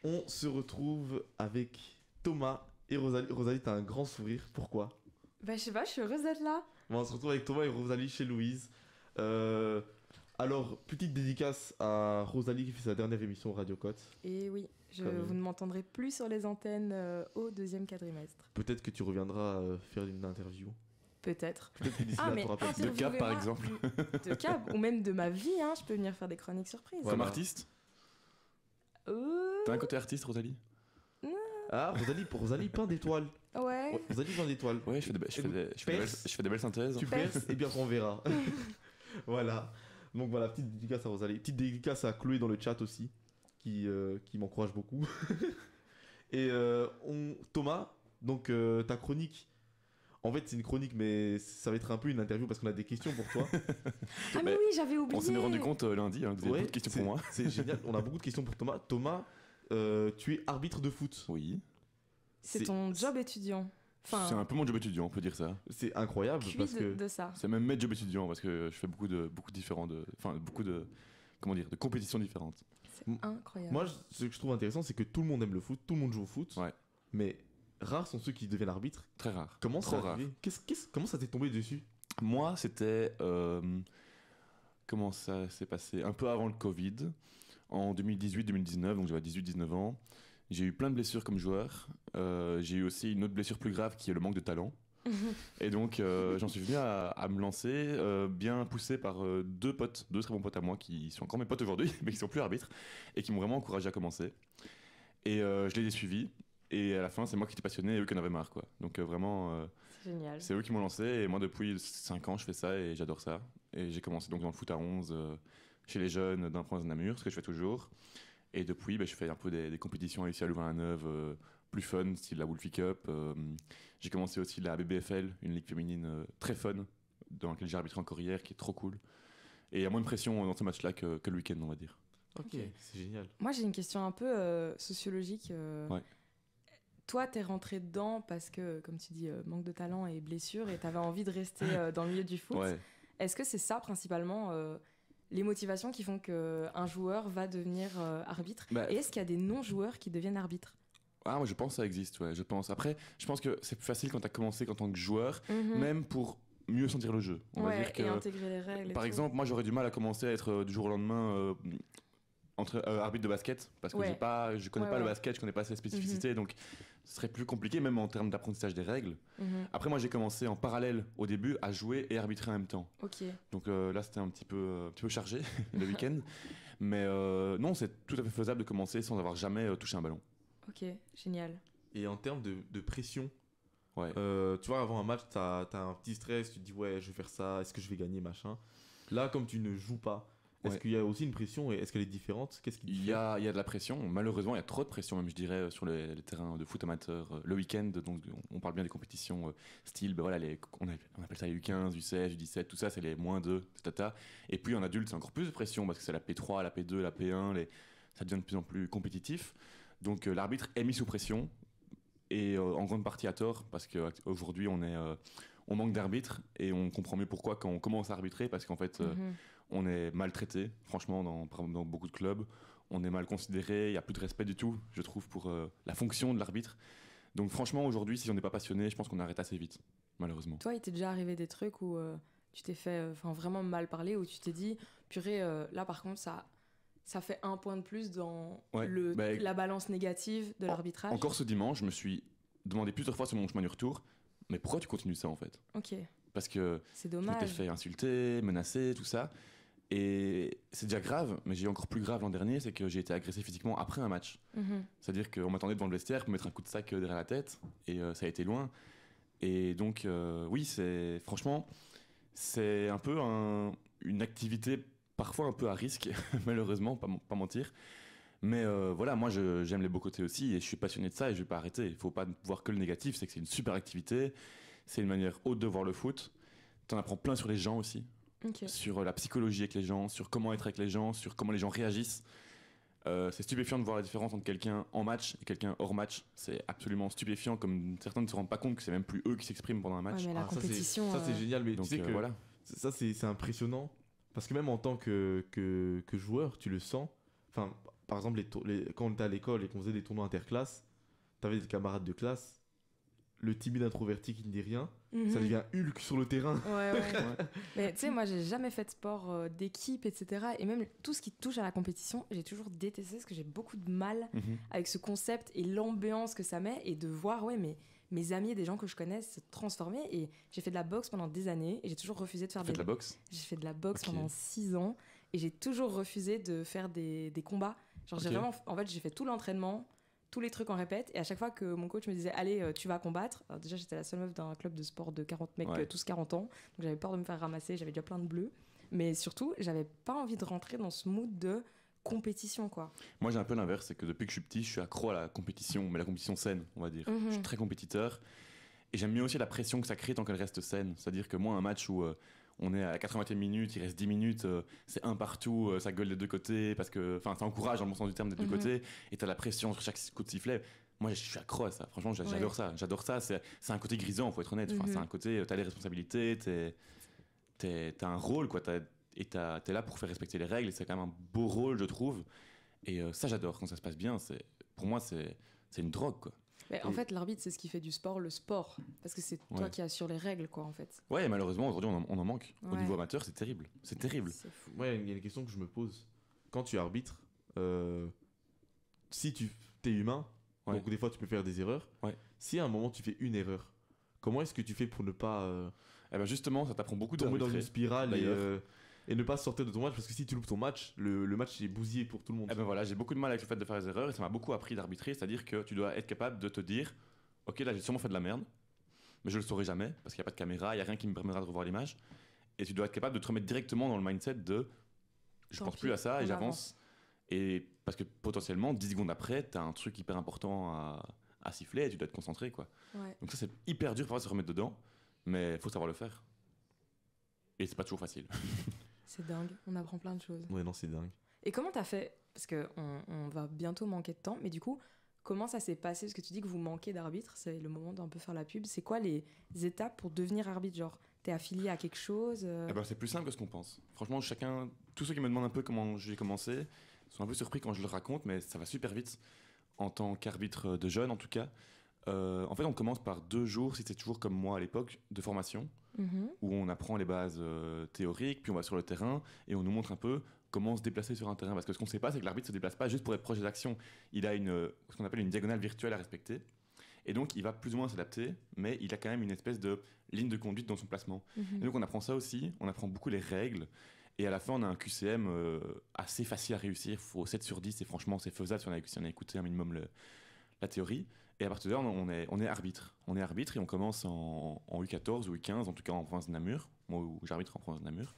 On se retrouve avec Thomas et Rosalie. Rosalie, t'as un grand sourire. Pourquoi? Bah, je sais pas, je suis heureuse d'être là. Bon, on se retrouve avec Thomas et Rosalie chez Louise. Alors, petite dédicace à Rosalie qui fait sa dernière émission au Radio Côte. Et oui, Comme- vous ne m'entendrez plus sur les antennes au deuxième quadrimestre. Peut-être que tu reviendras faire une interview. Peut-être. Peut-être que d'ici Ah, là, mais t'auras pas... De Cap, par exemple. De Cap, ou même de ma vie, hein, je peux venir faire des chroniques surprises. Ouais. Comme Voilà. artiste. Euh, T'as un côté artiste, Rosalie? Ah, Rosalie, pour Rosalie, plein d'étoiles. Ouais. Ouais, Rosalie, plein d'étoiles. Ouais, je fais des belles synthèses. Tu perces, et bien on verra. Voilà. Donc voilà, petite dédicace à Rosalie. Petite dédicace à Chloé dans le chat aussi, qui m'encourage beaucoup. Et Thomas, donc ta chronique, en fait c'est une chronique, mais ça va être un peu une interview parce qu'on a des questions pour toi. Ah, mais Bah, oui, j'avais oublié. On s'en est rendu compte lundi, hein, que vous avez Ouais, beaucoup de questions c'est- pour moi. C'est génial, on a beaucoup de questions pour Thomas. Thomas, tu es arbitre de foot. Oui. C'est ton job étudiant. C'est Enfin, un peu mon job étudiant, on peut dire ça. C'est incroyable parce quid que... de ça. C'est même mes jobs étudiants parce que je fais beaucoup de comment dire, de compétitions différentes. C'est incroyable. Moi, ce que je trouve intéressant, c'est que tout le monde aime le foot, tout le monde joue au foot, Ouais. mais rares sont ceux qui deviennent arbitres. Très rare. Comment Trop ça rare. arrivé Comment ça t'est tombé dessus? Moi, c'était comment ça s'est passé? Un peu avant le Covid, en 2018-2019, donc j'avais 18-19 ans. J'ai eu plein de blessures comme joueur. J'ai eu aussi une autre blessure plus grave qui est le manque de talent. Et donc j'en suis venu à me lancer, bien poussé par deux très bons potes à moi qui sont encore mes potes aujourd'hui, mais qui sont plus arbitres, et qui m'ont vraiment encouragé à commencer. Et je les ai suivis. Et à la fin, c'est moi qui étais passionné et eux qui en avaient marre, quoi. Donc vraiment, C'est génial. c'est eux qui m'ont lancé. Et moi, depuis 5 ans, je fais ça et j'adore ça. Et j'ai commencé donc dans le foot à 11, chez les jeunes d'un point de Namur, ce que je fais toujours. Et depuis, je fais un peu des compétitions ici à Louvain-la-Neuve, plus fun, style la Wolfie Cup. J'ai commencé aussi la BBFL, une ligue féminine très fun, dans laquelle j'ai arbitré encore hier, qui est trop cool. Et il y a moins de pression dans ce match-là que le week-end, on va dire. Ok, c'est génial. Moi, j'ai une question un peu sociologique. Ouais. Toi, t'es rentré dedans parce que, comme tu dis, manque de talent et blessure, et t'avais envie de rester dans le milieu du foot. Ouais. Est-ce que c'est ça, principalement, les motivations qui font qu'un joueur va devenir arbitre? Bah, Et est-ce qu'il y a des non-joueurs qui deviennent arbitres? Ah, moi je pense que ça existe, ouais, je pense. Après, je pense que c'est plus facile quand t'as commencé en tant que joueur, même pour mieux sentir le jeu. On va Ouais, dire que, et intégrer les règles. par exemple, moi j'aurais du mal à commencer à être du jour au lendemain arbitre de basket, parce que Ouais. je connais Ouais, pas le ouais. basket, je connais pas ses spécificités, donc ce serait plus compliqué, même en termes d'apprentissage des règles. Après, moi j'ai commencé en parallèle au début à jouer et arbitrer en même temps. Ok. Donc là, c'était un petit peu chargé le week-end. Mais non, c'est tout à fait faisable de commencer sans avoir jamais touché un ballon. Ok, génial. Et en termes de pression, Ouais. tu vois, avant un match, t'as un petit stress, tu te dis ouais, je vais faire ça, est-ce que je vais gagner, machin. Là, comme tu ne joues pas, est-ce Ouais. qu'il y a aussi une pression et est-ce qu'elle est différente? Qu'est-ce qui Il y a de la pression. Malheureusement, il y a trop de pression, même je dirais, sur les terrains de foot amateur le week-end. Donc, on parle bien des compétitions style, voilà, on appelle ça les U15, U16, U17, tout ça, c'est les moins 2, tata. Et puis en adulte, c'est encore plus de pression parce que c'est la P3, la P2, la P1, ça devient de plus en plus compétitif. Donc l'arbitre est mis sous pression. Et en grande partie à tort, parce qu'aujourd'hui on manque d'arbitres et on comprend mieux pourquoi quand on commence à arbitrer, parce qu'en fait on est maltraité, franchement, dans beaucoup de clubs. On est mal considéré, il n'y a plus de respect du tout, je trouve, pour la fonction de l'arbitre. Donc franchement, aujourd'hui, si on n'est pas passionné, je pense qu'on arrête assez vite, malheureusement. Toi, il t'est déjà arrivé des trucs où tu t'es fait vraiment mal parler, où tu t'es dit, purée, là par contre, ça fait un point de plus dans Ouais, la balance négative de l'arbitrage. Encore ce dimanche, je me suis demandé plusieurs fois sur mon chemin du retour, mais pourquoi tu continues ça en fait? Ok, Parce que c'est je m'étais dommage. fait insulter, menacer, tout ça. Et c'est déjà grave, mais j'ai eu encore plus grave l'an dernier, c'est que j'ai été agressé physiquement après un match. C'est-à-dire qu'on m'attendait devant le vestiaire pour mettre un coup de sac derrière la tête, et ça a été loin. Et donc, oui, franchement, c'est un peu une activité parfois un peu à risque, malheureusement, pas mentir. Mais voilà, moi j'aime les beaux côtés aussi, et je suis passionné de ça, et je vais pas arrêter. Il faut pas voir que le négatif, c'est que c'est une super activité, c'est une manière haute de voir le foot. T'en apprends plein sur les gens aussi. Ok. Sur la psychologie avec les gens, sur comment être avec les gens, sur comment les gens réagissent. C'est stupéfiant de voir la différence entre quelqu'un en match et quelqu'un hors match. C'est absolument stupéfiant, comme certains ne se rendent pas compte que c'est même plus eux qui s'expriment pendant un match. Ouais, mais la Ah, ça, c'est- compétition. ça c'est génial, mais Donc tu sais que voilà. ça c'est impressionnant parce que même en tant que joueur, tu le sens. Enfin, par exemple, quand on était à l'école et qu'on faisait des tournois interclasses, t'avais des camarades de classe, le timide introverti qui ne dit rien, ça devient Hulk sur le terrain. Ouais. Mais tu sais, moi, j'ai jamais fait de sport d'équipe, etc. Et même tout ce qui touche à la compétition, j'ai toujours détesté parce que j'ai beaucoup de mal avec ce concept et l'ambiance que ça met et de voir, mes amis et des gens que je connais se transformer. Et j'ai fait de la boxe pendant des années et j'ai toujours refusé de faire de la boxe. J'ai fait de la boxe Ok. pendant 6 ans et j'ai toujours refusé de faire des combats. Genre, j'ai Ok. vraiment, en fait, j'ai fait tout l'entraînement, tous les trucs en répète, et à chaque fois que mon coach me disait allez, tu vas combattre. Alors déjà, j'étais la seule meuf d'un club de sport de 40 mecs, Ouais. tous 40 ans, donc j'avais peur de me faire ramasser, j'avais déjà plein de bleus, mais surtout j'avais pas envie de rentrer dans ce mood de compétition, quoi. Moi, j'ai un peu l'inverse, c'est que depuis que je suis petit, je suis accro à la compétition, mais la compétition saine, on va dire. Je suis très compétiteur. Et j'aime mieux aussi la pression que ça crée tant qu'elle reste saine. C'est-à-dire que moi, un match où on est à la 80e minute, il reste 10 minutes, c'est un partout, ça gueule des deux côtés, parce que, enfin, ça encourage dans le bon sens du terme des deux côtés, et t'as la pression sur chaque coup de sifflet. Moi, je suis accro à ça. Franchement, j'adore ça. J'adore ça. C'est un côté grisant, faut être honnête. Enfin, c'est un côté, t'as les responsabilités, t'as un rôle, quoi. T'es là pour faire respecter les règles, et c'est quand même un beau rôle, je trouve. Et ça, j'adore quand ça se passe bien. Pour moi, c'est une drogue, quoi. Mais en fait, l'arbitre, c'est ce qui fait du sport le sport, parce que c'est toi qui assures les règles, quoi, en fait. Ouais, malheureusement, aujourd'hui, on en manque. Au Ouais. niveau amateur, c'est terrible. C'est terrible. C'est fou. Ouais, il y a une question que je me pose. Quand tu arbitres, si tu es humain, Ouais. donc des fois tu peux faire des erreurs, Ouais. si à un moment tu fais une erreur, comment est-ce que tu fais pour ne pas Eh ben justement, ça t'apprend beaucoup tomber dans d'arbitrer, une spirale d'ailleurs. et ne pas sortir de ton match? Parce que si tu loupes ton match, le match est bousillé pour tout le monde. Eh ben voilà, j'ai beaucoup de mal avec le fait de faire des erreurs et ça m'a beaucoup appris d'arbitrer, c'est-à-dire que tu dois être capable de te dire ok, là j'ai sûrement fait de la merde, mais je le saurai jamais parce qu'il n'y a pas de caméra, il n'y a rien qui me permettra de revoir l'image. Et tu dois être capable de te remettre directement dans le mindset de je Tant pense pis, plus à ça et on j'avance. Et parce que potentiellement, 10 secondes après, tu as un truc hyper important à siffler et tu dois être concentré, quoi. Ouais. Donc ça, c'est hyper dur parfois de se remettre dedans, mais il faut savoir le faire. Et c'est pas toujours facile. C'est dingue, on apprend plein de choses. Ouais, non, c'est dingue. Et comment t'as fait? Parce qu'on va bientôt manquer de temps, mais du coup, comment ça s'est passé? Parce que tu dis que vous manquez d'arbitre, c'est le moment d'un peu faire la pub. C'est quoi les étapes pour devenir arbitre? Genre, t'es affilié à quelque chose Eh ben, c'est plus simple que ce qu'on pense. Franchement, tous ceux qui me demandent un peu comment j'ai commencé sont un peu surpris quand je le raconte, mais ça va super vite. En tant qu'arbitre de jeunes, en tout cas. En fait, on commence par 2 jours, si c'est toujours comme moi à l'époque, de formation, où on apprend les bases théoriques, puis on va sur le terrain et on nous montre un peu comment se déplacer sur un terrain. Parce que ce qu'on ne sait pas, c'est que l'arbitre ne se déplace pas juste pour être proche des actions. Il a ce qu'on appelle une diagonale virtuelle à respecter. Et donc, il va plus ou moins s'adapter, mais il a quand même une espèce de ligne de conduite dans son placement. Et donc, on apprend ça aussi, on apprend beaucoup les règles. Et à la fin, on a un QCM assez facile à réussir. Il faut 7 sur 10, et franchement, c'est faisable si on a écouté un minimum la théorie. Et à partir de là, on est arbitre. On est arbitre et on commence en U14 ou U15, en tout cas en province de Namur. Moi, où j'arbitre en province de Namur.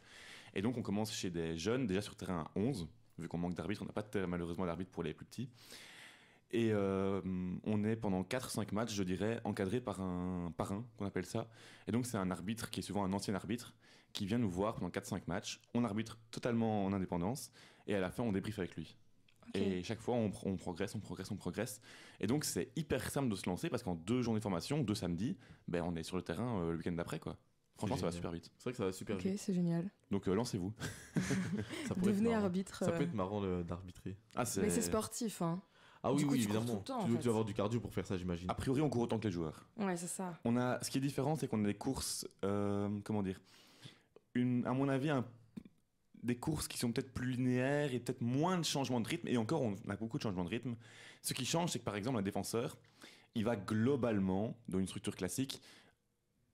Et donc, on commence chez des jeunes, déjà sur terrain à 11. Vu qu'on manque d'arbitres, on n'a pas malheureusement d'arbitre pour les plus petits. Et on est pendant 4-5 matchs, je dirais, encadré par un parrain, qu'on appelle ça. Et donc, c'est un arbitre qui est souvent un ancien arbitre qui vient nous voir pendant 4-5 matchs. On arbitre totalement en indépendance et à la fin, on débriefe avec lui. Ok. Et chaque fois, on progresse. Et donc, c'est hyper simple de se lancer parce qu'en 2 journées de formation, 2 samedis, ben, on est sur le terrain le week-end d'après, quoi. Franchement, ça va génial. super vite. C'est vrai que ça va super Ok, vite. c'est génial. Donc, lancez-vous. Ça pourrait Devenez être marrant. arbitre. Ça peut être marrant d'arbitrer. Ah, Mais c'est sportif, hein. Ah oui, Du coup, oui, tu cours évidemment. tout le temps, en Tu dois fait. avoir du cardio pour faire ça, j'imagine. A priori, on court autant que les joueurs. Ouais, c'est ça. Ce qui est différent, c'est qu'on a des courses, comment dire, à mon avis, des courses qui sont peut-être plus linéaires et peut-être moins de changements de rythme. Et encore, on a beaucoup de changements de rythme. Ce qui change, c'est que par exemple, un défenseur, il va globalement, dans une structure classique,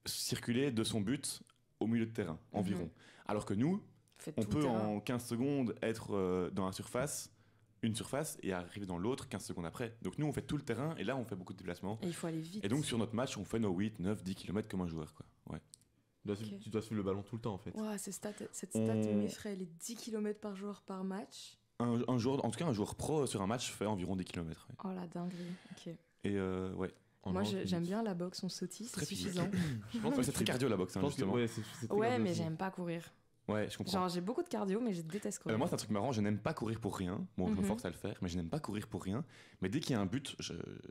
circuler de son but au milieu de terrain, environ. Alors que nous, Faites on tout le peut terrain. en 15 secondes être dans une surface, et arriver dans l'autre 15 secondes après. Donc nous, on fait tout le terrain, et là, on fait beaucoup de déplacements. Et il faut aller vite. Et donc, sur notre match, on fait nos 8, 9, 10 km comme un joueur, quoi. Ouais. Tu dois suivre le ballon tout le temps, en fait. Ouah, cette stat m'effraie. Les 10 km par joueur par match. Un joueur, en tout cas, un joueur pro sur un match fait environ 10 km. Ouais. Oh la dinguerie. Ok. Et ouais. Moi, En j'aime bien la boxe, on sautille, c'est Très physique. suffisant. Je pense Ouais, c'est très cardio la boxe, Je hein, pense que justement. ouais, c'est très Ouais, cardio mais aussi. j'aime pas courir. Ouais, je comprends. Genre, j'ai beaucoup de cardio, mais je déteste courir. Moi, c'est un truc marrant, je n'aime pas courir pour rien. Bon, je me Mhm. force à le faire, mais je n'aime pas courir pour rien. Mais dès qu'il y a un but,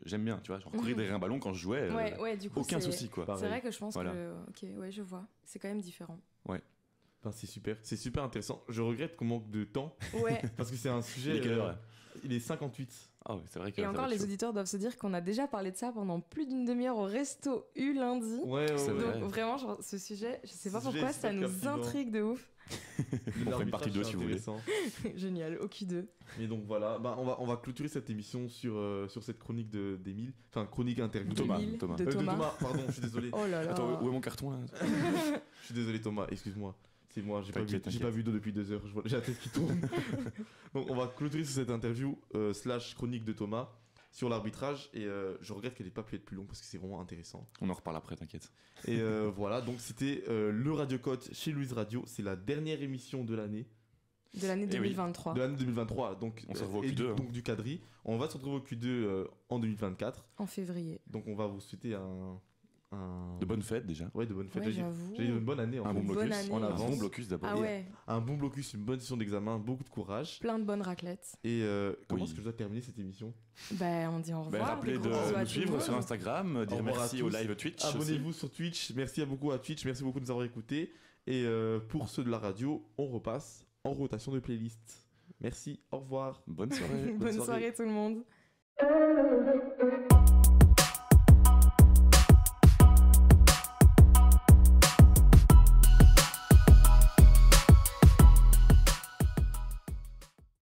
j'aime bien, tu vois. Genre, courir derrière un ballon quand je jouais, ouais, du coup, aucun c'est- souci, quoi. Pareil. C'est vrai que je pense Voilà. que. Ok, ouais, je vois. C'est quand même différent. Ben, c'est super intéressant. Je regrette qu'on manque de temps Ouais. parce que c'est un sujet. Il est quelle heure, là il est 58. Ah oui, c'est vrai que Et ça encore, va être les chaud. auditeurs doivent se dire qu'on a déjà parlé de ça pendant plus d'une demi-heure au Resto U lundi. Ouais, C'est ouais. vrai. Donc vraiment, genre, ce sujet, je sais pas Ce sujet pourquoi, est ça super nous captivant. intrigue de ouf. On fera une partie 2 si vous voulez. Génial, au Q2. Mais donc voilà, bah, on va clôturer cette émission sur cette chronique d'Émile. Enfin, chronique interview. Thomas. D'Émile, Thomas. de De Thomas. Thomas, pardon, je suis désolé. Oh là là. Attends, où est mon carton là? Je suis désolé Thomas, excuse-moi. C'est moi, j'ai T'inquiète, pas vu d'eau depuis 2 heures, j'ai la tête qui tourne. Donc on va clôturer sur cette interview slash chronique de Thomas sur l'arbitrage et je regrette qu'elle n'ait pas pu être plus longue parce que c'est vraiment intéressant. On en reparle après, t'inquiète. Et voilà, donc c'était le Radio Cote chez Louise Radio, c'est la dernière émission de l'année. De l'année Eh oui. 2023. De l'année 2023, donc, On se revoit au et Q2, donc du quadri. On va se retrouver au Q2 en 2024. En février. Donc on va vous souhaiter De bonnes fêtes déjà. Ouais, de bonnes fêtes. Ouais, J'ai j'avoue. dit une bonne année en Un fait. bon bonne blocus. année. En Un avance. bon blocus d'abord. Ah ouais, Un bon blocus, une bonne session d'examen, beaucoup de courage. plein de bonnes raclettes. Et comment Oui. est-ce que je dois terminer cette émission? Ben, on dit au revoir. Rappelez des de gros bisous à nous tout suivre le sur monde. Instagram, dire revoir à merci au tous. live Twitch. aussi. Abonnez-vous sur Twitch. Merci beaucoup à Twitch. Merci beaucoup de nous avoir écoutés. Et pour ceux de la radio, on repasse en rotation de playlist. Merci, au revoir. Bonne soirée. Bonne soirée. soirée tout le monde.